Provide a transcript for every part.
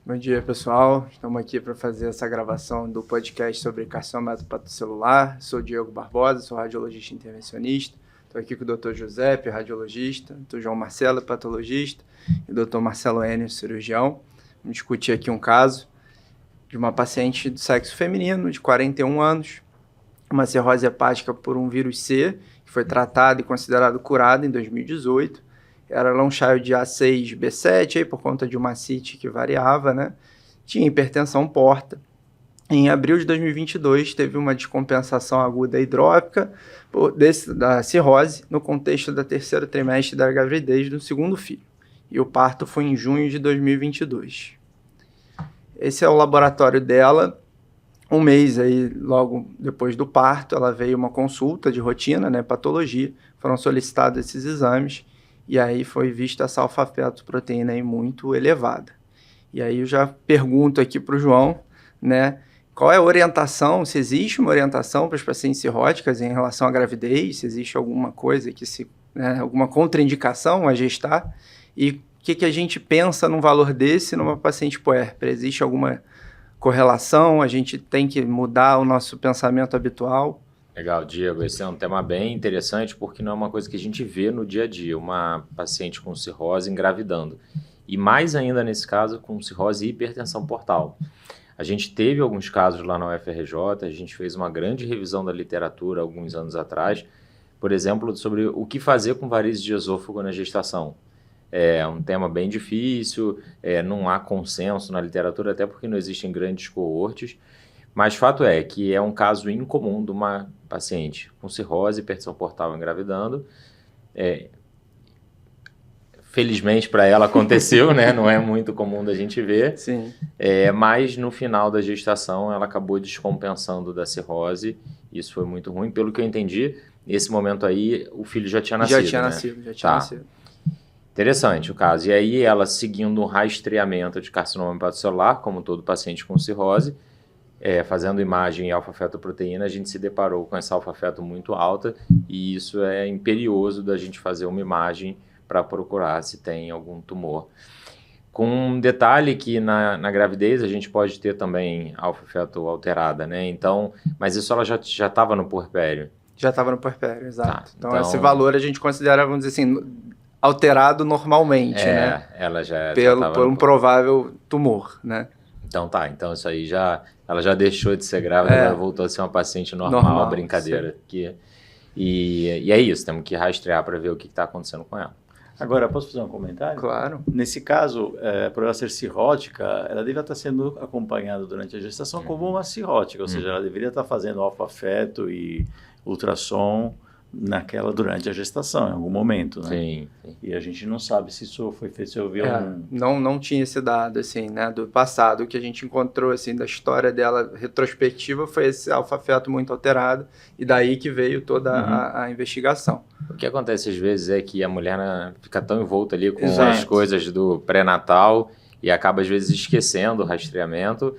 Bom dia, pessoal. Estamos aqui para fazer essa gravação do podcast sobre carcinoma hepatocelular. Sou Diego Barbosa, sou radiologista intervencionista. Estou aqui com o Dr. Giuseppe, radiologista, Dr. João Marcelo, patologista, e o Dr. Marcelo Enio, cirurgião. Vamos discutir aqui um caso de uma paciente do sexo feminino, de 41 anos, uma cirrose hepática por um vírus C, que foi tratado e considerado curado em 2018. Era um child A6B7, aí por conta de uma CIT que variava, né? Tinha hipertensão porta. Em abril de 2022, teve uma descompensação aguda hidrópica da cirrose no contexto do terceiro trimestre da gravidez do segundo filho. E o parto foi em junho de 2022. Esse é o laboratório dela. Um mês aí, logo depois do parto, ela veio uma consulta de rotina, né, patologia. Foram solicitados esses exames. E aí foi vista essa alfa-fetoproteína aí muito elevada. E aí eu já pergunto aqui para o João, né, qual é a orientação, se existe uma orientação para as pacientes cirróticas em relação à gravidez, se existe alguma coisa alguma contraindicação a gestar, e o que a gente pensa num valor desse numa paciente puérpera? Existe alguma correlação? A gente tem que mudar o nosso pensamento habitual? Legal, Diego. Esse é um tema bem interessante porque não é uma coisa que a gente vê no dia a dia, uma paciente com cirrose engravidando. E mais ainda nesse caso com cirrose e hipertensão portal. A gente teve alguns casos lá na UFRJ, a gente fez uma grande revisão da literatura alguns anos atrás, por exemplo, sobre o que fazer com varizes de esôfago na gestação. É um tema bem difícil, não há consenso na literatura, até porque não existem grandes coortes. Mas fato é que é um caso incomum de uma paciente com cirrose e hipertensão portal engravidando. Felizmente para ela aconteceu, né? Não é muito comum da gente ver. Sim. Mas no final da gestação ela acabou descompensando da cirrose. Isso foi muito ruim. Pelo que eu entendi, nesse momento aí o filho já tinha nascido. Já tinha nascido. Interessante o caso. E aí ela seguindo um rastreamento de carcinoma hepatocelular, como todo paciente com cirrose, fazendo imagem em alfa-fetoproteína, a gente se deparou com essa alfa-feto muito alta e isso é imperioso da gente fazer uma imagem para procurar se tem algum tumor. Com um detalhe que na gravidez a gente pode ter também alfa-feto alterada, né? Então, mas isso ela já estava no puerpério. Já estava no puerpério, exato. Tá, então esse valor a gente considera, vamos dizer assim, alterado normalmente, né? Ela já por um provável tumor, né? Então isso aí ela já deixou de ser grávida, ela voltou a ser uma paciente normal brincadeira. E é isso, temos que rastrear para ver o que está acontecendo com ela. Agora, posso fazer um comentário? Claro. Nesse caso, por ela ser cirrótica, ela deveria estar sendo acompanhada durante a gestação como uma cirrótica, ou seja, ela deveria estar fazendo alfa-feto e ultrassom durante a gestação, em algum momento, né? Sim. E a gente não sabe se isso foi feito, se eu vi não tinha esse dado, assim, né, do passado. O que a gente encontrou, assim, da história dela retrospectiva foi esse alfa-feto muito alterado, e daí que veio toda a investigação. O que acontece às vezes é que a mulher fica tão envolta ali com as coisas do pré-natal e acaba às vezes esquecendo o rastreamento,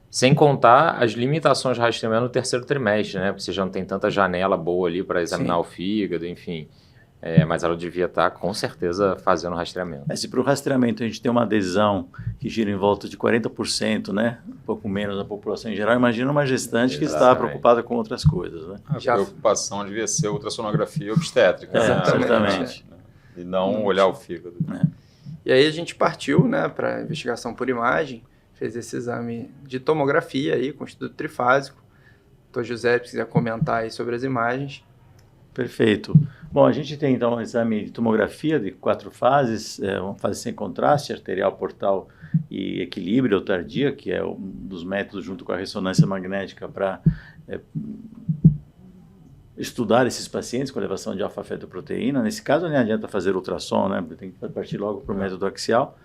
sem contar as limitações de rastreamento no terceiro trimestre, né? Porque você já não tem tanta janela boa ali para examinar o fígado, enfim. Mas ela devia estar, com certeza, fazendo rastreamento. Se para o rastreamento a gente tem uma adesão que gira em volta de 40%, né? Um pouco menos da população em geral, imagina uma gestante que está preocupada com outras coisas, né? A preocupação devia ser a ultrassonografia obstétrica. Exatamente. E não olhar o fígado. E aí a gente partiu, né, para investigação por imagem, fez esse exame de tomografia aí, com o Instituto Trifásico. Dr. Giuseppe, se quiser comentar aí sobre as imagens. Perfeito. Bom, a gente tem então um exame de tomografia de 4 fases, uma fase sem contraste, arterial, portal e equilíbrio ou tardia, que é um dos métodos junto com a ressonância magnética para estudar esses pacientes com elevação de alfa-fetoproteína. Nesse caso, não adianta fazer ultrassom, né? Tem que partir logo para o método axial.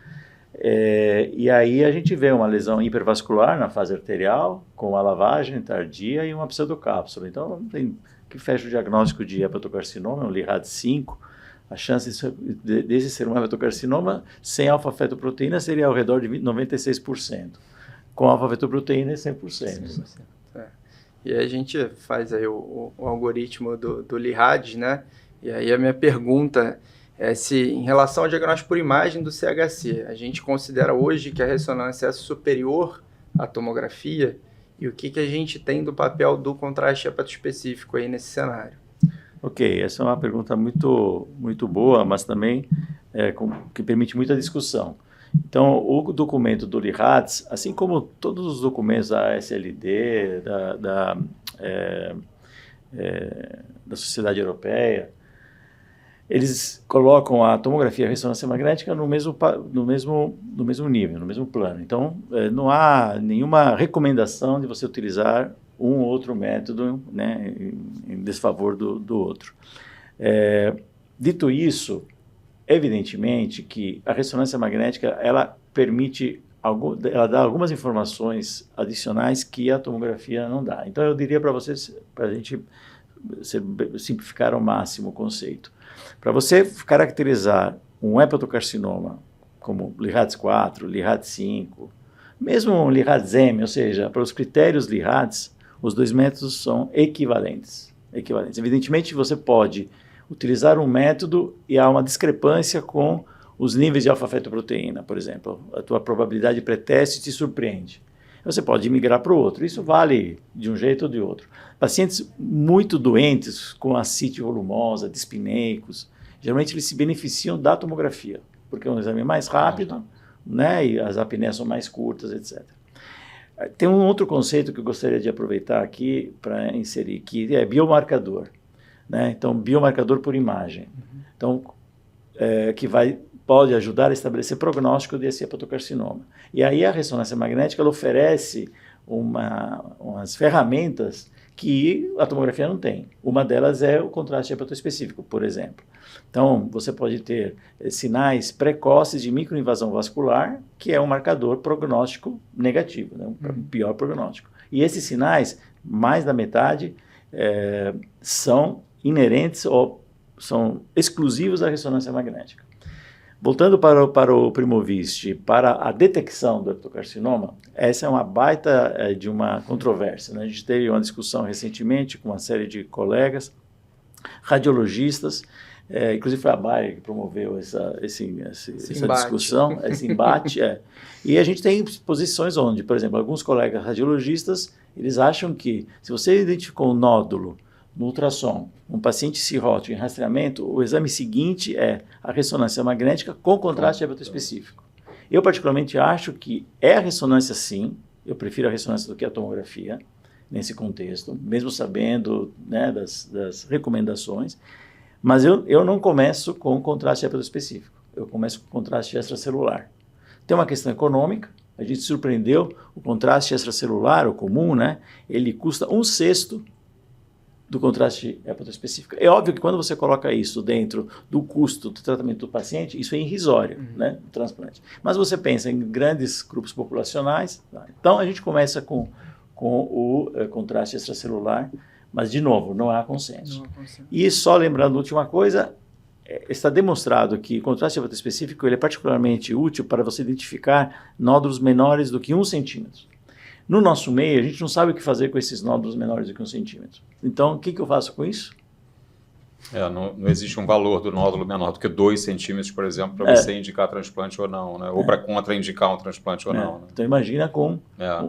E aí a gente vê uma lesão hipervascular na fase arterial, com a lavagem tardia e uma pseudocápsula. Então, tem que fecha o diagnóstico de hepatocarcinoma, um LIRAD-5. A chance desse ser um hepatocarcinoma sem alfa-fetoproteína seria ao redor de 96%. Com alfa-fetoproteína é 100%. E aí a gente faz aí o algoritmo do LIRAD, né? E aí a minha pergunta Em relação ao diagnóstico por imagem do CHC, a gente considera hoje que a ressonância é superior à tomografia, e o que a gente tem do papel do contraste hepatoespecífico aí nesse cenário? Ok, essa é uma pergunta muito, muito boa, mas também que permite muita discussão. Então, o documento do LIHADS, assim como todos os documentos da SLD, da Sociedade Europeia, eles colocam a tomografia e a ressonância magnética no mesmo nível, no mesmo plano. Então, não há nenhuma recomendação de você utilizar um ou outro método, né, em desfavor do outro. Dito isso, evidentemente que a ressonância magnética, ela dá algumas informações adicionais que a tomografia não dá. Então, eu diria para vocês, para a gente simplificar ao máximo o conceito, para você caracterizar um hepatocarcinoma como LIHADS 4, LIHADS 5, mesmo um LIHADS M, ou seja, para os critérios LIHADS, os dois métodos são equivalentes. Evidentemente, você pode utilizar um método e há uma discrepância com os níveis de alfa-fetoproteína, por exemplo. A tua probabilidade pré-teste te surpreende. Você pode migrar para o outro. Isso vale de um jeito ou de outro. Pacientes muito doentes, com ascite volumosa, dispineicos, geralmente eles se beneficiam da tomografia, porque é um exame mais rápido, né, e as apneias são mais curtas, etc. Tem um outro conceito que eu gostaria de aproveitar aqui para inserir, que é biomarcador. Né? Então, biomarcador por imagem. Então, pode ajudar a estabelecer prognóstico desse hepatocarcinoma. E aí a ressonância magnética ela oferece umas ferramentas que a tomografia não tem. Uma delas é o contraste hepatoespecífico, por exemplo. Então, você pode ter sinais precoces de microinvasão vascular, que é um marcador prognóstico negativo, né? Um pior prognóstico. E esses sinais, mais da metade, são inerentes ou são exclusivos à ressonância magnética. Voltando para o Primovist, para a detecção do hepatocarcinoma, essa é uma baita de uma controvérsia. Né? A gente teve uma discussão recentemente com uma série de colegas, radiologistas, inclusive foi a Bayer que promoveu essa discussão, esse embate. E a gente tem posições onde, por exemplo, alguns colegas radiologistas, eles acham que se você identificou um nódulo no ultrassom, um paciente cirrótico em rastreamento, o exame seguinte é a ressonância magnética com contraste hepatoespecífico. Eu, particularmente, acho que é a ressonância, sim. Eu prefiro a ressonância do que a tomografia, nesse contexto, mesmo sabendo, né, das recomendações. Mas eu não começo com contraste hepatoespecífico. Eu começo com contraste extracelular. Tem uma questão econômica. A gente se surpreendeu. O contraste extracelular, o comum, né, ele custa 1/6 do contraste hepatoespecífico. É óbvio que quando você coloca isso dentro do custo do tratamento do paciente, isso é irrisório, né, o transplante. Mas você pensa em grandes grupos populacionais, tá? Então a gente começa com o contraste extracelular, mas de novo, não há consenso. E só lembrando a última coisa, está demonstrado que o contraste hepatoespecífico ele é particularmente útil para você identificar nódulos menores do que 1 centímetro. No nosso meio, a gente não sabe o que fazer com esses nódulos menores do que 1 centímetro. Então, o que eu faço com isso? Não existe um valor do nódulo menor do que 2 centímetros, por exemplo, para você indicar transplante ou não, né? Ou para contraindicar um transplante ou não. Né? Então, imagina com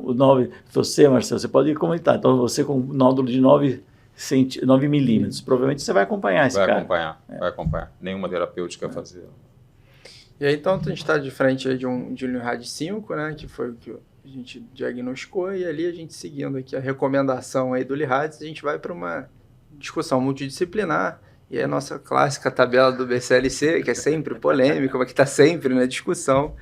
o 9... Você, Marcelo, você pode comentar. Então, você com um nódulo de 9 milímetros, provavelmente você vai acompanhar esse cara. Vai acompanhar. Nenhuma terapêutica fazer. E aí, então, a gente está de frente aí de um LIHADS 5, né? Que foi o que a gente diagnosticou, e ali a gente seguindo aqui a recomendação aí do LIHADS, a gente vai para uma discussão multidisciplinar, e é a nossa clássica tabela do BCLC, que é sempre polêmica, mas que está sempre na discussão.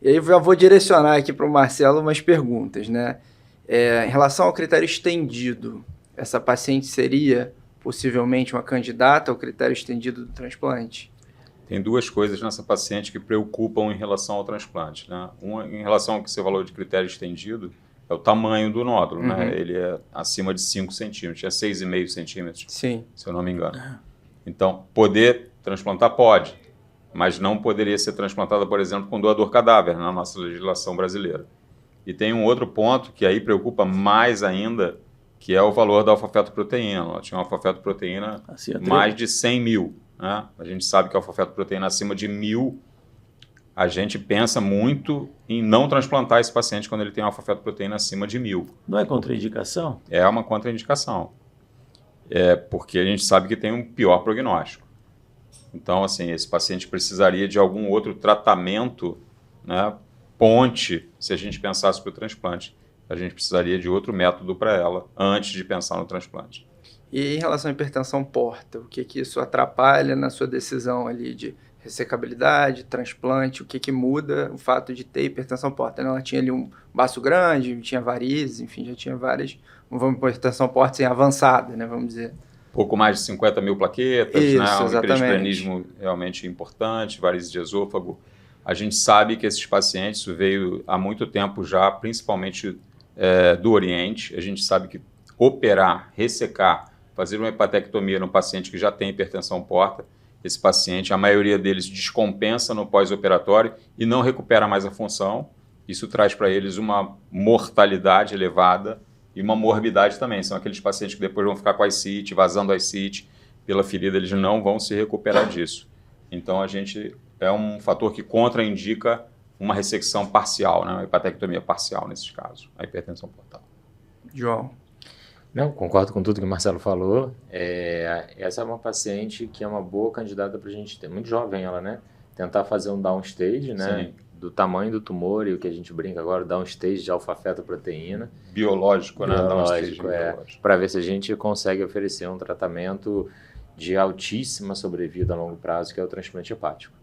E aí eu já vou direcionar aqui para o Marcelo umas perguntas, né? Em relação ao critério estendido, essa paciente seria possivelmente uma candidata ao critério estendido do transplante? Tem duas coisas nessa paciente que preocupam em relação ao transplante, né? Uma, em relação ao que você falou de critério estendido, é o tamanho do nódulo, né? Ele é acima de 5 centímetros, é 6,5 centímetros, Sim. Se eu não me engano. Então, poder transplantar pode, mas não poderia ser transplantada, por exemplo, com doador cadáver na nossa legislação brasileira. E tem um outro ponto que aí preocupa mais ainda, que é o valor da alfa-fetoproteína. Ela tinha uma alfa-fetoproteína mais de 100 mil. né? A gente sabe que a alfa-fetoproteína acima de 1000, a gente pensa muito em não transplantar esse paciente quando ele tem alfa-fetoproteína acima de 1000. Não é contraindicação? É uma contraindicação. Porque a gente sabe que tem um pior prognóstico. Então, assim, esse paciente precisaria de algum outro tratamento, né, ponte, se a gente pensasse para o transplante. A gente precisaria de outro método para ela antes de pensar no transplante. E em relação à hipertensão porta, o que isso atrapalha na sua decisão ali de ressecabilidade, transplante, o que muda o fato de ter hipertensão porta? Ela tinha ali um baço grande, tinha varizes, enfim, já tinha várias, vamos por hipertensão porta assim, avançada, né, vamos dizer. Pouco mais de 50 mil plaquetas, Isso, né, um exatamente. hiperesplanismo realmente importante, varizes de esôfago. A gente sabe que esses pacientes, isso veio há muito tempo já, principalmente do Oriente. A gente sabe que operar, ressecar, fazer uma hepatectomia num paciente que já tem hipertensão porta, esse paciente, a maioria deles descompensa no pós-operatório e não recupera mais a função. Isso traz para eles uma mortalidade elevada e uma morbidade também. São aqueles pacientes que depois vão ficar com ascite, vazando ascite pela ferida, eles não vão se recuperar disso. Então, a gente é um fator que contraindica uma ressecção parcial, né? Uma hepatectomia parcial nesses casos, a hipertensão portal. João. Não, concordo com tudo que o Marcelo falou. Essa é uma paciente que é uma boa candidata para a gente ter, muito jovem ela, né? Tentar fazer um downstage, né? Sim. Do tamanho do tumor e o que a gente brinca agora, downstage de alfa-fetoproteína. Biológico, né? Biológico, para ver se a gente consegue oferecer um tratamento de altíssima sobrevida a longo prazo, que é o transplante hepático.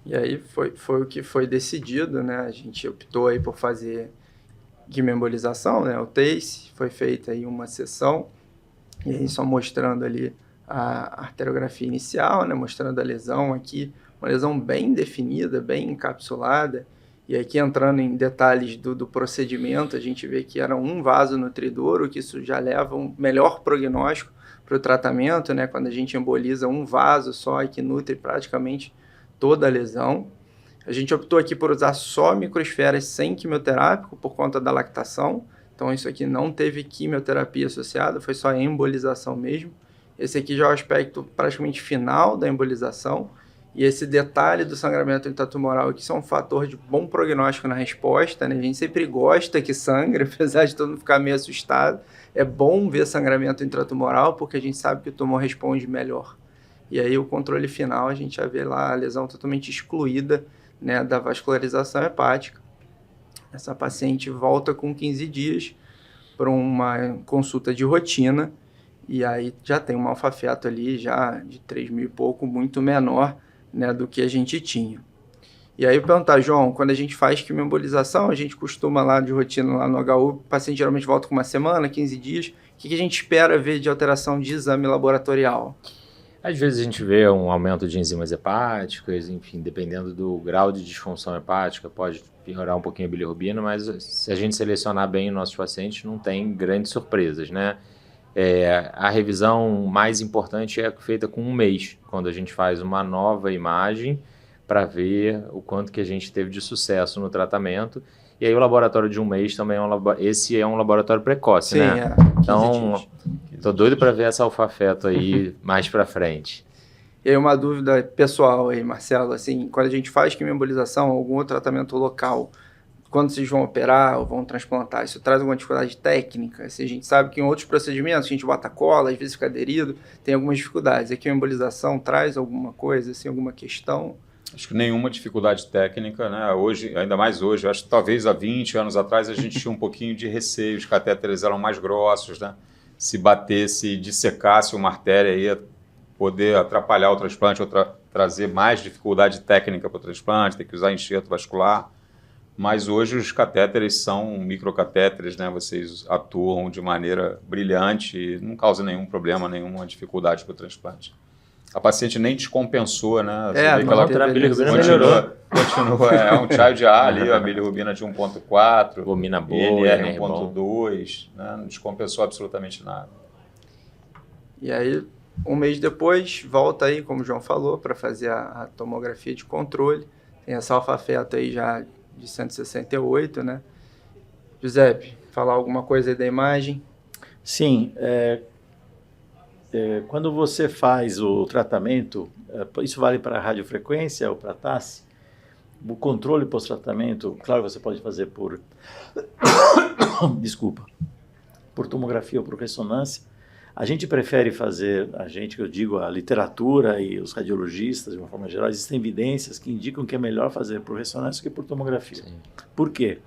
E aí foi o que foi decidido, né? A gente optou aí por fazer quimioembolização, né? O TACE, foi feita aí uma sessão, e aí só mostrando ali a arteriografia inicial, né? Mostrando a lesão aqui, uma lesão bem definida, bem encapsulada, e aqui entrando em detalhes do procedimento, a gente vê que era um vaso nutridouro, que isso já leva um melhor prognóstico para o tratamento, né? Quando a gente emboliza um vaso só e que nutre praticamente toda a lesão. A gente optou aqui por usar só microesferas sem quimioterápico por conta da lactação. Então isso aqui não teve quimioterapia associada, foi só embolização mesmo. Esse aqui já é o aspecto praticamente final da embolização. E esse detalhe do sangramento intratumoral aqui é um fator de bom prognóstico na resposta, né? A gente sempre gosta que sangre, apesar de todo mundo ficar meio assustado. É bom ver sangramento intratumoral porque a gente sabe que o tumor responde melhor. E aí o controle final, a gente já vê lá a lesão totalmente excluída, né, da vascularização hepática. Essa paciente volta com 15 dias para uma consulta de rotina e aí já tem um alfa-feto ali já de 3.000 e pouco, muito menor, né, do que a gente tinha. E aí eu perguntar, João, quando a gente faz quimioembolização, a gente costuma lá de rotina lá no HU, o paciente geralmente volta com uma semana, 15 dias, o que a gente espera ver de alteração de exame laboratorial? Às vezes a gente vê um aumento de enzimas hepáticas, enfim, dependendo do grau de disfunção hepática, pode piorar um pouquinho a bilirrubina, mas se a gente selecionar bem os nossos pacientes, não tem grandes surpresas, né? A revisão mais importante é feita com 1 mês, quando a gente faz uma nova imagem para ver o quanto que a gente teve de sucesso no tratamento. E aí o laboratório de 1 mês também esse é um laboratório precoce, Sim, né? 15 então, dias. Tô doido para ver essa alfa-feto aí mais para frente. E aí uma dúvida pessoal aí, Marcelo, assim, quando a gente faz quimioembolização, algum outro tratamento local, quando vocês vão operar ou vão transplantar, isso traz alguma dificuldade técnica? Assim, a gente sabe que em outros procedimentos a gente bota cola, às vezes fica aderido, tem algumas dificuldades. A quimioembolização traz alguma coisa, assim, alguma questão? Acho que nenhuma dificuldade técnica, né? Hoje, ainda mais hoje, acho que talvez há 20 anos atrás a gente tinha um pouquinho de receio, os catéteres eram mais grossos, né? Se batesse, dissecasse uma artéria, ia poder atrapalhar o transplante ou trazer mais dificuldade técnica para o transplante, ter que usar enxerto vascular. Mas hoje os catéteres são microcatéteres, né? Vocês atuam de maneira brilhante e não causa nenhum problema, nenhuma dificuldade para o transplante. A paciente nem descompensou, né? Você vê que ela a bilirrubina melhorou. Continua, é um child A ali, a bilirrubina de 1.4, Albumina boa, INR 1.2, né? Não descompensou absolutamente nada. E aí, 1 mês depois, volta aí, como o João falou, para fazer a tomografia de controle. Tem essa alfa-feto aí já de 168, né? Giuseppe, falar alguma coisa aí da imagem? Sim, quando você faz o tratamento, isso vale para radiofrequência ou para TASSE, o controle pós-tratamento, claro, você pode fazer por, por tomografia ou por ressonância. A gente prefere fazer, que eu digo, a literatura e os radiologistas, de uma forma geral, existem evidências que indicam que é melhor fazer por ressonância que por tomografia. Sim. Por quê?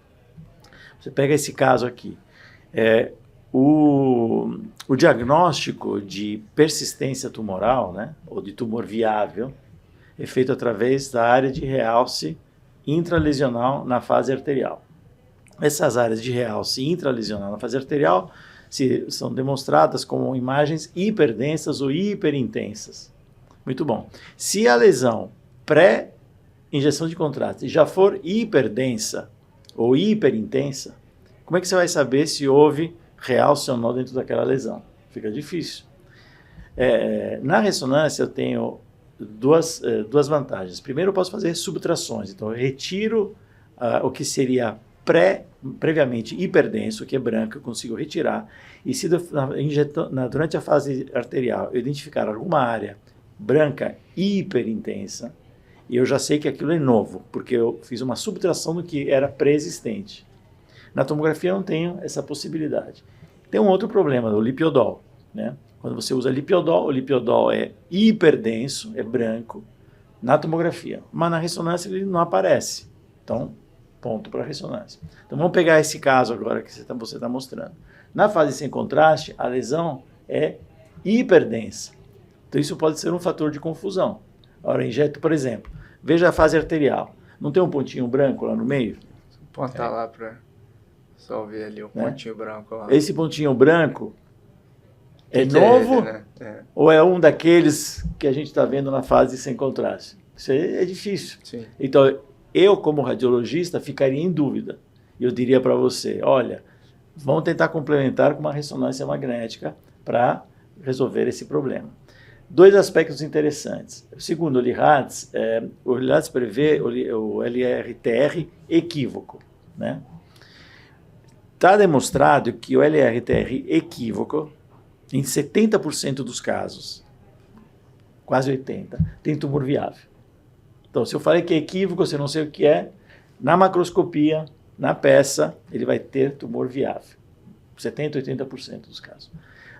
Você pega esse caso aqui. O diagnóstico de persistência tumoral, né, ou de tumor viável, é feito através da área de realce intralesional na fase arterial. Essas áreas de realce intralesional na fase arterial são demonstradas como imagens hiperdensas ou hiperintensas. Muito bom. Se a lesão pré-injeção de contraste já for hiperdensa ou hiperintensa, como é que você vai saber se houve realce ou não dentro daquela lesão? Fica difícil. Na ressonância eu tenho duas vantagens. Primeiro, eu posso fazer subtrações. Então, eu retiro o que seria previamente hiperdenso, que é branco, eu consigo retirar. E se durante a fase arterial eu identificar alguma área branca hiperintensa, eu já sei que aquilo é novo, porque eu fiz uma subtração do que era pré-existente. Na tomografia eu não tenho essa possibilidade. Tem um outro problema, o lipiodol, né? Quando você usa lipiodol, o lipiodol é hiperdenso, é branco, na tomografia. Mas na ressonância ele não aparece. Então, ponto para a ressonância. Então, vamos pegar esse caso agora que você está mostrando. Na fase sem contraste, a lesão é hiperdensa. Então, isso pode ser um fator de confusão. Agora, injeto, por exemplo, veja a fase arterial. Não tem um pontinho branco lá no meio? Apontar lá para só ver ali o pontinho branco lá. Esse pontinho branco é novo, né? Ou é um daqueles que a gente está vendo na fase sem contraste? Isso é difícil. Sim. Então, eu, como radiologista, ficaria em dúvida. Eu diria para você, olha, vamos tentar complementar com uma ressonância magnética para resolver esse problema. Dois aspectos interessantes. Segundo o LIRADS, o LIRADS prevê o LRTR equívoco, né? Está demonstrado que o LRTR equívoco, em 70% dos casos, quase 80%, tem tumor viável. Então, se eu falei que é equívoco, você não sei o que é, na macroscopia, na peça, ele vai ter tumor viável. 70%, 80% dos casos.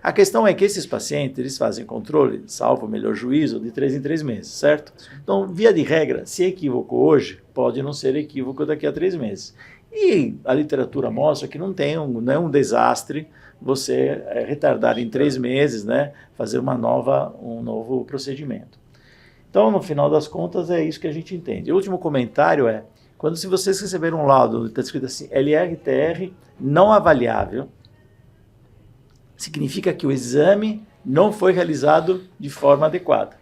A questão é que esses pacientes, eles fazem controle, salvo o melhor juízo, de 3 em 3 meses, certo? Então, via de regra, se é equívoco hoje, pode não ser equívoco daqui a 3 meses. E a literatura mostra que não é um desastre você retardar em 3 meses, né, fazer um novo procedimento. Então, no final das contas, é isso que a gente entende. O último comentário é, se vocês receberam um laudo, está escrito assim, LRTR não avaliável, significa que o exame não foi realizado de forma adequada.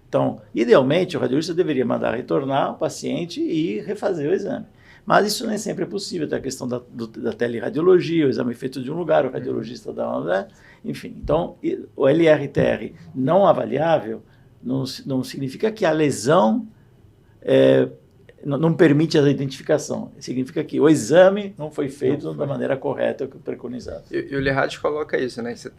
Então, idealmente, o radiologista deveria mandar retornar o paciente e refazer o exame. Mas isso nem sempre é possível, tem a questão da teleradiologia, o exame feito de um lugar, o radiologista da outra, enfim. Então, o LRTR não avaliável não significa que a lesão não permite a identificação. Significa que o exame não foi feito da maneira correta que preconizado. E o LIRADS coloca isso, né? Você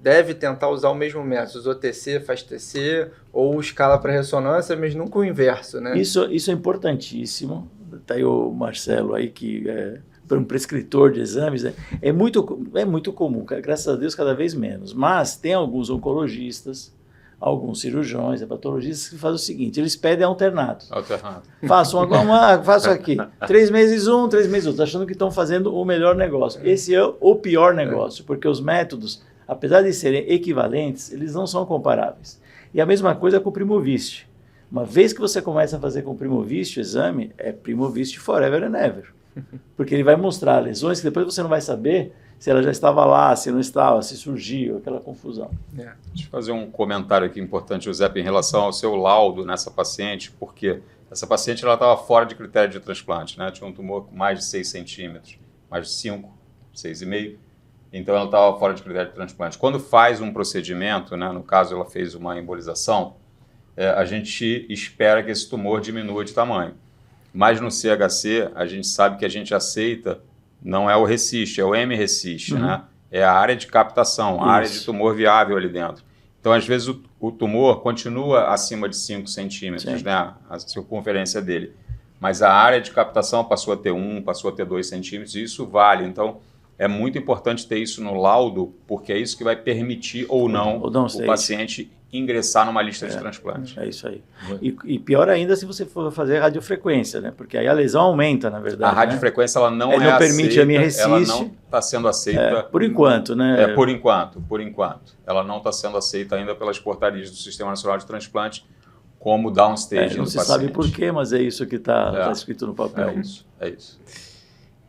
deve tentar usar o mesmo método. Usou TC, faz TC, ou escala para ressonância, mas nunca o inverso, né? Isso é importantíssimo. Está aí o Marcelo aí, que é um prescritor de exames, né? É muito comum, graças a Deus cada vez menos. Mas tem alguns oncologistas, alguns cirurgiões, hepatologistas, que fazem o seguinte, eles pedem alternado. Faço aqui, 3 meses um, 3 meses outro, achando que estão fazendo o melhor negócio. Esse é o pior negócio, porque os métodos, apesar de serem equivalentes, eles não são comparáveis. E a mesma coisa com o Primovist. Uma vez que você começa a fazer com o Primovist o exame, é Primovist forever and ever. Porque ele vai mostrar lesões que depois você não vai saber se ela já estava lá, se não estava, se surgiu, aquela confusão. Deixa eu fazer um comentário aqui importante, José, em relação ao seu laudo nessa paciente, porque essa paciente estava fora de critério de transplante, né? Tinha um tumor com mais de 6 centímetros, mais de 5, 6,5, então ela estava fora de critério de transplante. Quando faz um procedimento, né, no caso ela fez uma embolização, a gente espera que esse tumor diminua de tamanho. Mas no CHC, a gente sabe que a gente aceita, não é o RECIST, é o M-RECIST, né? É a área de captação, a área de tumor viável ali dentro. Então, às vezes, o tumor continua acima de 5 centímetros, Sim. né, a circunferência dele. Mas a área de captação passou a ter 1, passou a ter 2 centímetros, e isso vale. Então, é muito importante ter isso no laudo, porque é isso que vai permitir ou não o paciente ingressar numa lista de transplante. É isso aí. E pior ainda se você for fazer radiofrequência, né? Porque aí a lesão aumenta, na verdade. A radiofrequência, ela não não permite aceita, a minha resiste. ela não está sendo aceita. Por enquanto, né? Por enquanto. Ela não está sendo aceita ainda pelas portarias do Sistema Nacional de Transplante como downstage do paciente. Não se sabe por quê, mas é isso que está escrito no papel. É isso.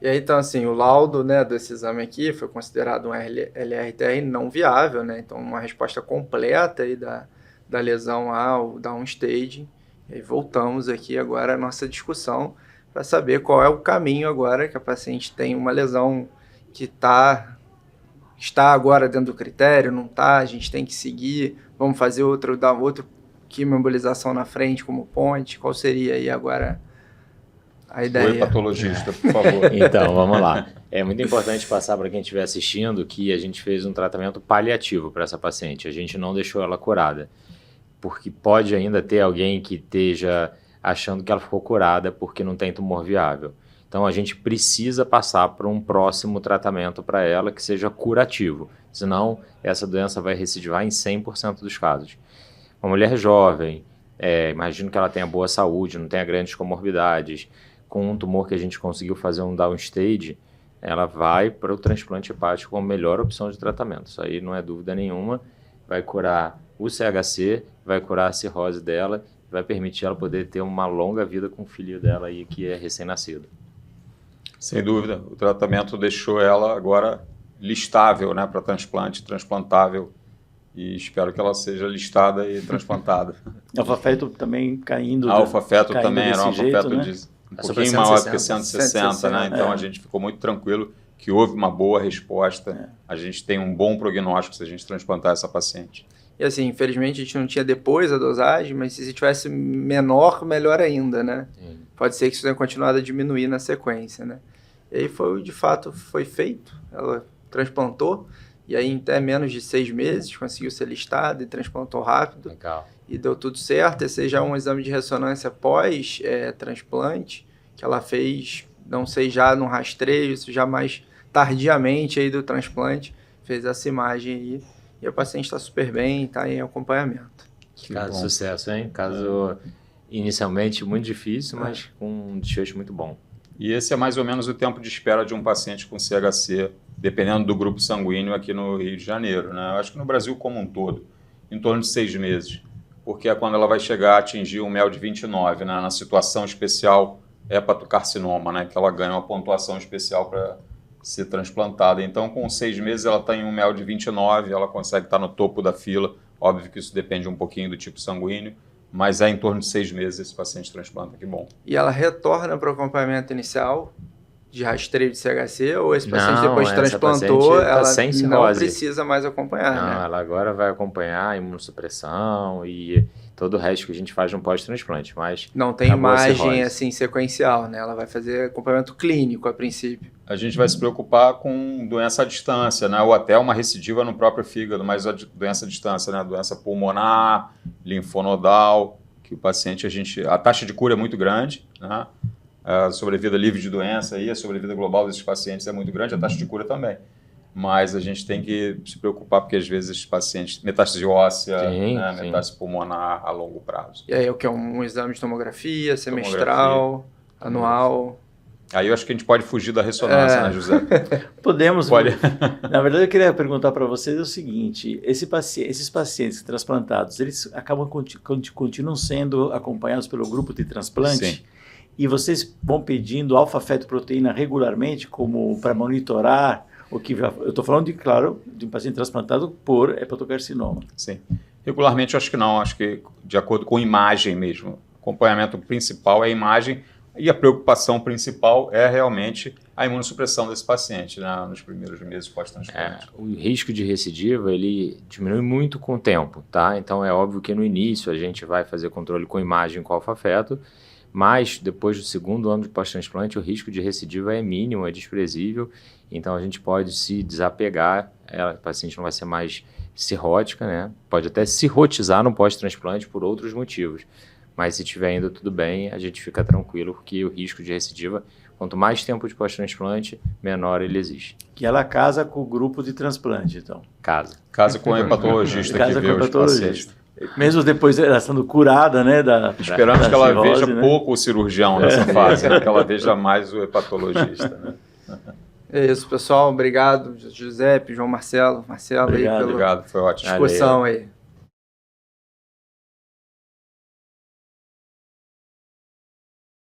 E aí, então, assim, o laudo, né, desse exame aqui foi considerado um LRTR não viável, né? Então, uma resposta completa aí da lesão ao downstage. E aí voltamos aqui agora à nossa discussão para saber qual é o caminho agora que a paciente tem uma lesão que está agora dentro do critério, não está, a gente tem que seguir, vamos fazer dar outro quimioembolização na frente como ponte, qual seria aí agora a ideia? Oi, patologista, por favor. Então, vamos lá. É muito importante passar para quem estiver assistindo que a gente fez um tratamento paliativo para essa paciente. A gente não deixou ela curada, porque pode ainda ter alguém que esteja achando que ela ficou curada porque não tem tumor viável. Então, a gente precisa passar para um próximo tratamento para ela que seja curativo. Senão, essa doença vai recidivar em 100% dos casos. Uma mulher jovem, imagino que ela tenha boa saúde, não tenha grandes comorbidades, com um tumor que a gente conseguiu fazer um downstage, ela vai para o transplante hepático como melhor opção de tratamento. Isso aí não é dúvida nenhuma. Vai curar o CHC, vai curar a cirrose dela, vai permitir ela poder ter uma longa vida com o filho dela aí que é recém-nascido. Sem dúvida. O tratamento deixou ela agora listável, né, para transplante, transplantável. E espero que ela seja listada e transplantada. Alfa-feto também caindo. Alfa-feto também era um jeito, alfa-feto né? de um pouquinho maior do que 160, né? Então a gente ficou muito tranquilo que houve uma boa resposta. A gente tem um bom prognóstico se a gente transplantar essa paciente. E assim, infelizmente a gente não tinha depois a dosagem, mas se tivesse menor, melhor ainda, né? Pode ser que isso tenha continuado a diminuir na sequência, né? E aí de fato foi feito, ela transplantou, e aí em até menos de 6 meses conseguiu ser listada e transplantou rápido. Legal. E deu tudo certo. Esse já é um exame de ressonância pós-transplante, que ela fez, não sei, já no rastreio, já mais tardiamente aí do transplante, fez essa imagem aí. E a paciente está super bem, está em acompanhamento. Caso de sucesso, hein? Caso inicialmente muito difícil, mas com um desfecho muito bom. E esse é mais ou menos o tempo de espera de um paciente com CHC, dependendo do grupo sanguíneo aqui no Rio de Janeiro, né? Eu acho que no Brasil como um todo, em torno de 6 meses. Porque é quando ela vai chegar a atingir um MEL de 29, né? Na situação especial hepatocarcinoma, né? Que ela ganha uma pontuação especial para ser transplantada. Então, com 6 meses, ela está em um MEL de 29, ela consegue estar no topo da fila. Óbvio que isso depende um pouquinho do tipo sanguíneo, mas é em torno de 6 meses esse paciente transplanta, que bom. E ela retorna para o acompanhamento inicial de rastreio de CHC, ou esse paciente depois de transplantou, ela não precisa mais acompanhar, não, né? Ela agora vai acompanhar a imunossupressão e todo o resto que a gente faz no pós-transplante, mas não tem imagem assim sequencial, né? Ela vai fazer acompanhamento clínico a princípio. A gente vai se preocupar com doença à distância, né? Ou até uma recidiva no próprio fígado, mas a doença à distância, né? Doença pulmonar, linfonodal, que o paciente, a taxa de cura é muito grande, né? A sobrevida livre de doença e a sobrevida global desses pacientes é muito grande, a taxa de cura também. Mas a gente tem que se preocupar porque às vezes esses pacientes, metástase óssea, né, metástase pulmonar a longo prazo. E aí o que é um exame de tomografia, semestral, anual? Aí eu acho que a gente pode fugir da ressonância, né, José? Podemos. Na verdade, eu queria perguntar para vocês o seguinte, esses pacientes transplantados, eles continuam sendo acompanhados pelo grupo de transplante? Sim. E vocês vão pedindo alfa-fetoproteína regularmente como para monitorar o que... Eu estou falando, claro, de um paciente transplantado por hepatocarcinoma. Sim. Regularmente eu acho que não, acho que de acordo com imagem mesmo. O acompanhamento principal é a imagem e a preocupação principal é realmente a imunossupressão desse paciente, né, nos primeiros meses pós-transplante. O risco de recidiva, ele diminui muito com o tempo, tá? Então é óbvio que no início a gente vai fazer controle com imagem com alfa-feto, mas depois do segundo ano de pós-transplante o risco de recidiva é mínimo, é desprezível, então a gente pode se desapegar, o paciente não vai ser mais cirrótica, né? Pode até cirrotizar no pós-transplante por outros motivos. Mas se tiver ainda tudo bem, a gente fica tranquilo, porque o risco de recidiva, quanto mais tempo de pós-transplante, menor ele existe. Que ela casa com o grupo de transplante, então. Casa com o hepatologista que vê os pacientes. Mesmo depois ela estando curada, né? Esperamos que ela cirrose, veja né? pouco o cirurgião nessa fase, né? Que ela veja mais o hepatologista, né? É isso, pessoal. Obrigado, Giuseppe, João Marcelo. Marcelo, Obrigado, aí pela Obrigado, foi ótimo. discussão aí.